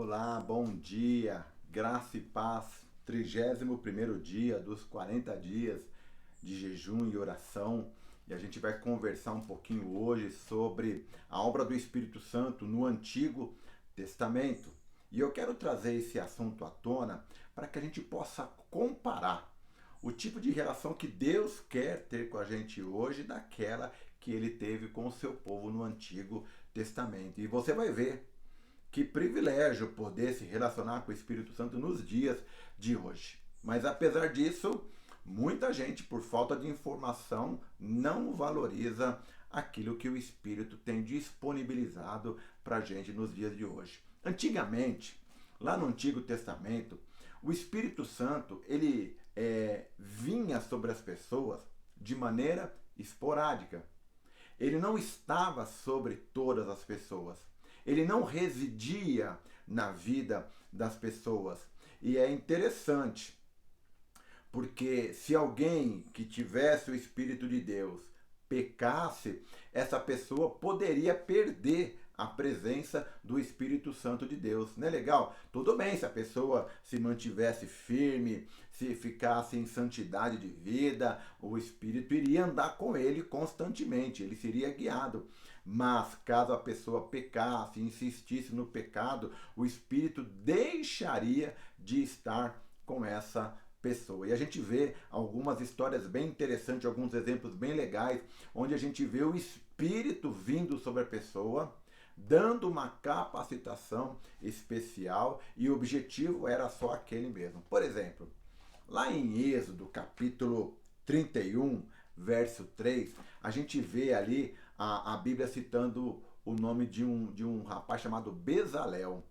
Olá, bom dia, graça e paz, 31º dia dos 40 dias de jejum e oração. E a gente vai conversar um pouquinho hoje sobre a obra do Espírito Santo no Antigo Testamento. E eu quero trazer esse assunto à tona para que a gente possa comparar o tipo de relação que Deus quer ter com a gente hoje daquela que ele teve com o seu povo no Antigo Testamento. E você vai ver que privilégio poder se relacionar com o Espírito Santo nos dias de hoje. Mas apesar disso, muita gente, por falta de informação, não valoriza aquilo que o Espírito tem disponibilizado para a gente nos dias de hoje. Antigamente, lá no Antigo Testamento, o Espírito Santo ele vinha sobre as pessoas de maneira esporádica. Ele não estava sobre todas as pessoas. Ele não residia na vida das pessoas. E é interessante, porque se alguém que tivesse o Espírito de Deus pecasse, essa pessoa poderia perder a presença do Espírito Santo de Deus. Não é legal? Tudo bem se a pessoa se mantivesse firme, se ficasse em santidade de vida, o Espírito iria andar com ele constantemente, ele seria guiado. Mas caso a pessoa pecasse, insistisse no pecado, o Espírito deixaria de estar com essa pessoa. E a gente vê algumas histórias bem interessantes, alguns exemplos bem legais, onde a gente vê o Espírito vindo sobre a pessoa, dando uma capacitação especial, e o objetivo era só aquele mesmo. Por exemplo, lá em Êxodo, capítulo 31, verso 3, a gente vê ali a Bíblia citando o nome de um rapaz chamado Bezalel.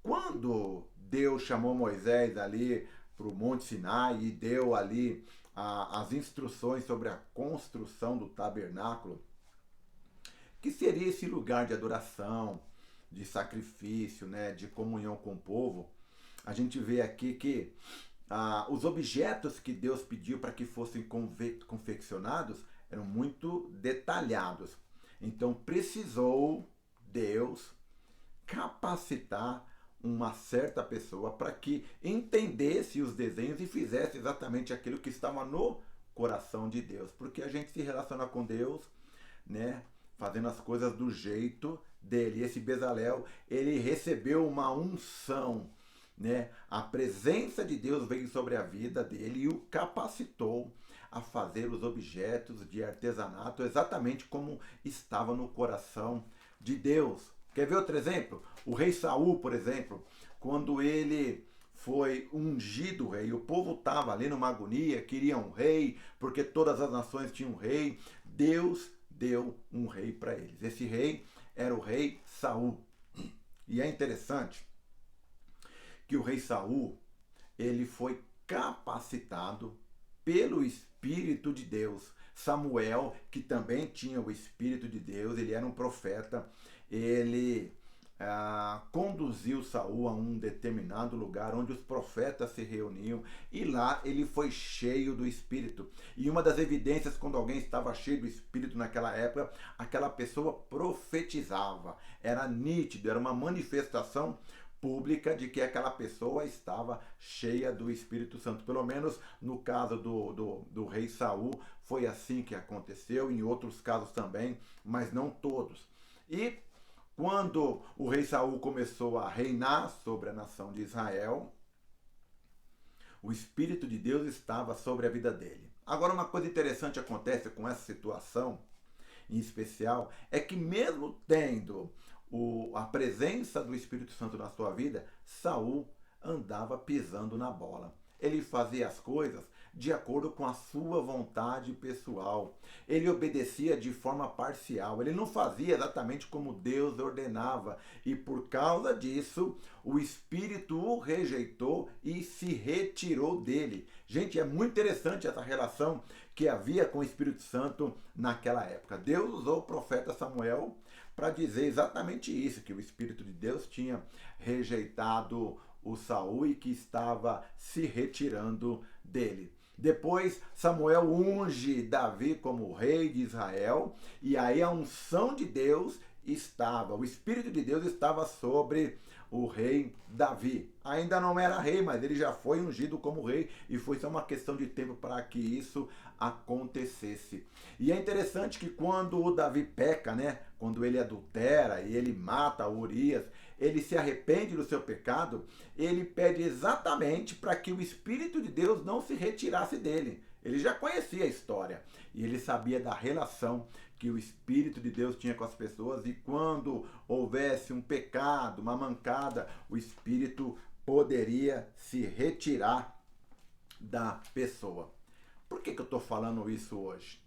Quando Deus chamou Moisés ali para o Monte Sinai e deu ali as instruções sobre a construção do tabernáculo, que seria esse lugar de adoração, de sacrifício, né, de comunhão com o povo, a gente vê aqui que os objetos que Deus pediu para que fossem confeccionados eram muito detalhados. Então precisou Deus capacitar uma certa pessoa para que entendesse os desenhos e fizesse exatamente aquilo que estava no coração de Deus. Porque a gente se relaciona com Deus, né, fazendo as coisas do jeito dele. E esse Bezalel, ele recebeu uma unção, né? A presença de Deus veio sobre a vida dele e o capacitou a fazer os objetos de artesanato exatamente como estava no coração de Deus. Quer ver outro exemplo? O rei Saul, por exemplo, quando ele foi ungido rei, o povo estava ali numa agonia, queria um rei, porque todas as nações tinham um rei. Deus deu um rei para eles. Esse rei era o rei Saul. E é interessante que o rei Saul, ele foi capacitado pelo Espírito de Deus. Samuel, que também tinha o Espírito de Deus, ele era um profeta, ele conduziu Saul a um determinado lugar onde os profetas se reuniam, e lá ele foi cheio do Espírito. E uma das evidências quando alguém estava cheio do Espírito naquela época, aquela pessoa profetizava. Era nítido, era uma manifestação pública de que aquela pessoa estava cheia do Espírito Santo. Pelo menos no caso do rei Saul foi assim que aconteceu, em outros casos também, mas não todos. E quando o rei Saul começou a reinar sobre a nação de Israel, o Espírito de Deus estava sobre a vida dele. Agora, uma coisa interessante acontece com essa situação, em especial, é que mesmo tendo a presença do Espírito Santo na sua vida, Saul andava pisando na bola. Ele fazia as coisas de acordo com a sua vontade pessoal. Ele obedecia de forma parcial. Ele não fazia exatamente como Deus ordenava. E por causa disso, o Espírito o rejeitou e se retirou dele. Gente, é muito interessante essa relação que havia com o Espírito Santo naquela época. Deus usou o profeta Samuel para dizer exatamente isso, que o Espírito de Deus tinha rejeitado o Saul e que estava se retirando dele. Depois Samuel unge Davi como rei de Israel, e aí a unção de Deus estava, o Espírito de Deus estava sobre o rei Davi. Ainda não era rei, mas ele já foi ungido como rei e foi só uma questão de tempo para que isso acontecesse. E é interessante que quando o Davi peca, né, quando ele adultera e ele mata Urias, ele se arrepende do seu pecado, ele pede exatamente para que o Espírito de Deus não se retirasse dele. Ele já conhecia a história e ele sabia da relação que o Espírito de Deus tinha com as pessoas, e quando houvesse um pecado, uma mancada, o Espírito poderia se retirar da pessoa. Por que eu estou falando isso hoje?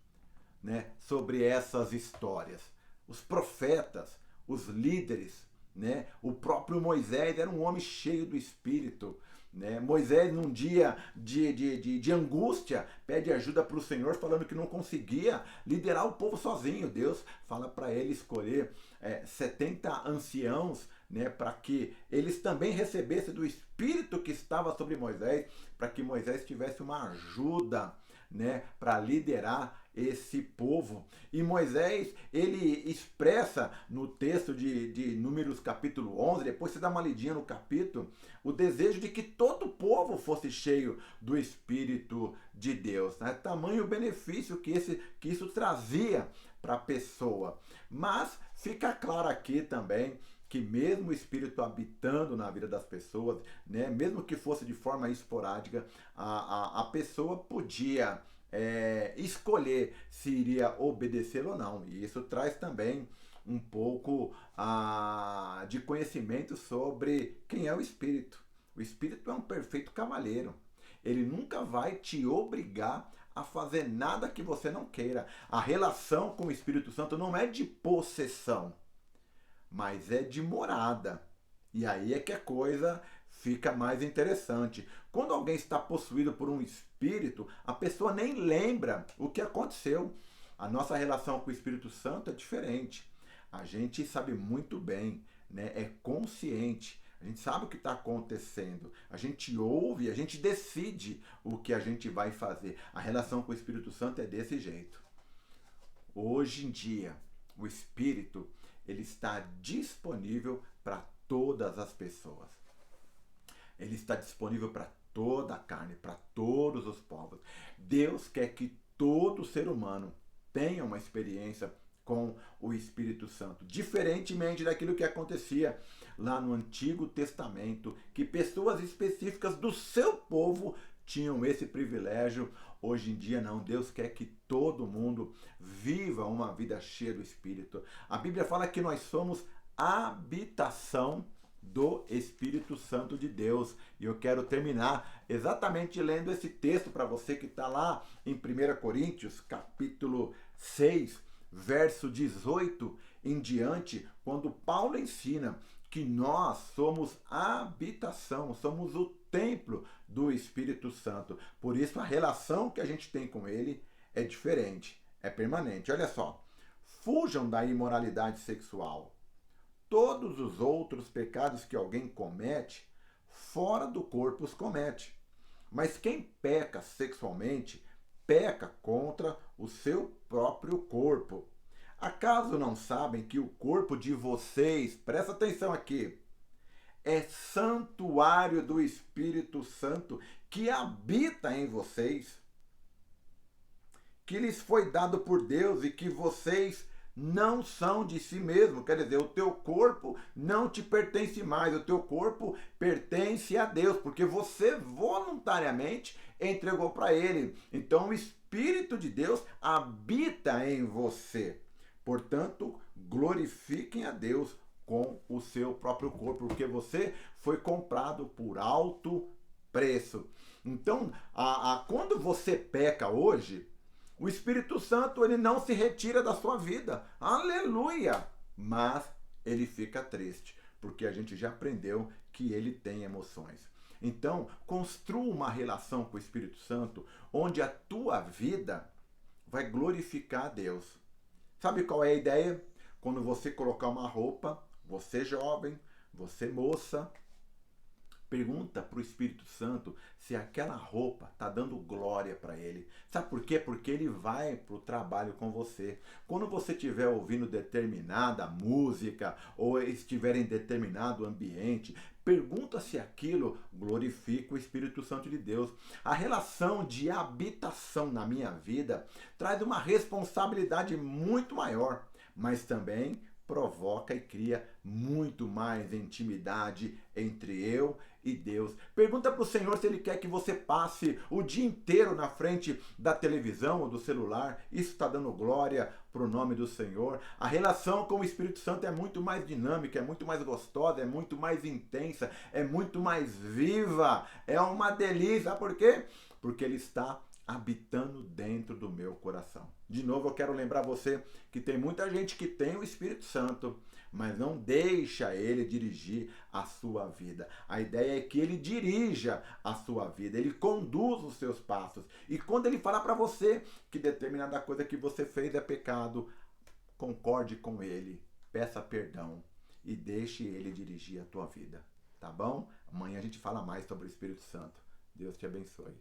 Né? Sobre essas histórias. Os profetas, os líderes, né? O próprio Moisés era um homem cheio do Espírito. Né? Moisés, num dia de angústia, pede ajuda para o Senhor, falando que não conseguia liderar o povo sozinho. Deus fala para ele escolher 70 anciãos, né, para que eles também recebessem do Espírito que estava sobre Moisés, para que Moisés tivesse uma ajuda, né, para liderar esse povo. E Moisés, ele expressa no texto de Números capítulo 11, depois você dá uma lidinha no capítulo, o desejo de que todo o povo fosse cheio do Espírito de Deus. Né? Tamanho benefício que isso trazia para a pessoa. Mas fica claro aqui também que mesmo o Espírito habitando na vida das pessoas, né, mesmo que fosse de forma esporádica, a pessoa podia escolher se iria obedecer ou não. E isso traz também um pouco de conhecimento sobre quem é o Espírito. O Espírito é um perfeito cavalheiro. Ele nunca vai te obrigar a fazer nada que você não queira. A relação com o Espírito Santo não é de possessão, mas é de morada. E aí é que a coisa fica mais interessante. Quando alguém está possuído por um espírito, a pessoa nem lembra o que aconteceu. A nossa relação com o Espírito Santo é diferente. A gente sabe muito bem, né? É consciente. A gente sabe o que está acontecendo. A gente ouve, a gente decide o que a gente vai fazer. A relação com o Espírito Santo é desse jeito. Hoje em dia, o Espírito ele está disponível para todas as pessoas. Ele está disponível para toda a carne, para todos os povos. Deus quer que todo ser humano tenha uma experiência com o Espírito Santo, diferentemente daquilo que acontecia lá no Antigo Testamento, que pessoas específicas do seu povo tinham esse privilégio. Hoje em dia não, Deus quer que todo mundo viva uma vida cheia do Espírito. A Bíblia fala que nós somos habitação do Espírito Santo de Deus. E eu quero terminar exatamente lendo esse texto para você que está lá em 1 Coríntios, capítulo 6, verso 18 em diante, quando Paulo ensina que nós somos habitação, somos o templo do Espírito Santo. Por isso a relação que a gente tem com ele é diferente, é permanente. Olha só, fujam da imoralidade sexual. Todos os outros pecados que alguém comete, fora do corpo os comete. Mas quem peca sexualmente, peca contra o seu próprio corpo. Acaso não sabem que o corpo de vocês, presta atenção aqui, é santuário do Espírito Santo que habita em vocês, que lhes foi dado por Deus e que vocês não são de si mesmo? Quer dizer, o teu corpo não te pertence mais, o teu corpo pertence a Deus, porque você voluntariamente entregou para Ele. Então o Espírito de Deus habita em você. Portanto, glorifiquem a Deus com o seu próprio corpo, porque você foi comprado por alto preço. Então, quando você peca hoje, o Espírito Santo ele não se retira da sua vida. Aleluia! Mas ele fica triste, porque a gente já aprendeu que ele tem emoções. Então, construa uma relação com o Espírito Santo onde a tua vida vai glorificar a Deus. Sabe qual é a ideia? Quando você colocar uma roupa, você jovem, você moça, Pergunta para o Espírito Santo se aquela roupa está dando glória para ele. Sabe por quê? Porque ele vai para o trabalho com você. Quando você estiver ouvindo determinada música ou estiver em determinado ambiente, pergunta se aquilo glorifica o Espírito Santo de Deus. A relação de habitação na minha vida traz uma responsabilidade muito maior, mas também provoca e cria muito mais intimidade entre eu e Deus. Pergunta para o Senhor se Ele quer que você passe o dia inteiro na frente da televisão ou do celular. Isso está dando glória para o nome do Senhor. A relação com o Espírito Santo é muito mais dinâmica, é muito mais gostosa, é muito mais intensa, é muito mais viva. É uma delícia. Sabe por quê? Porque Ele está habitando dentro do meu coração. De novo, eu quero lembrar você que tem muita gente que tem o Espírito Santo, mas não deixa ele dirigir a sua vida. A ideia é que ele dirija a sua vida, ele conduz os seus passos. E quando ele falar para você que determinada coisa que você fez é pecado, concorde com ele, peça perdão e deixe ele dirigir a tua vida. Tá bom? Amanhã a gente fala mais sobre o Espírito Santo. Deus te abençoe.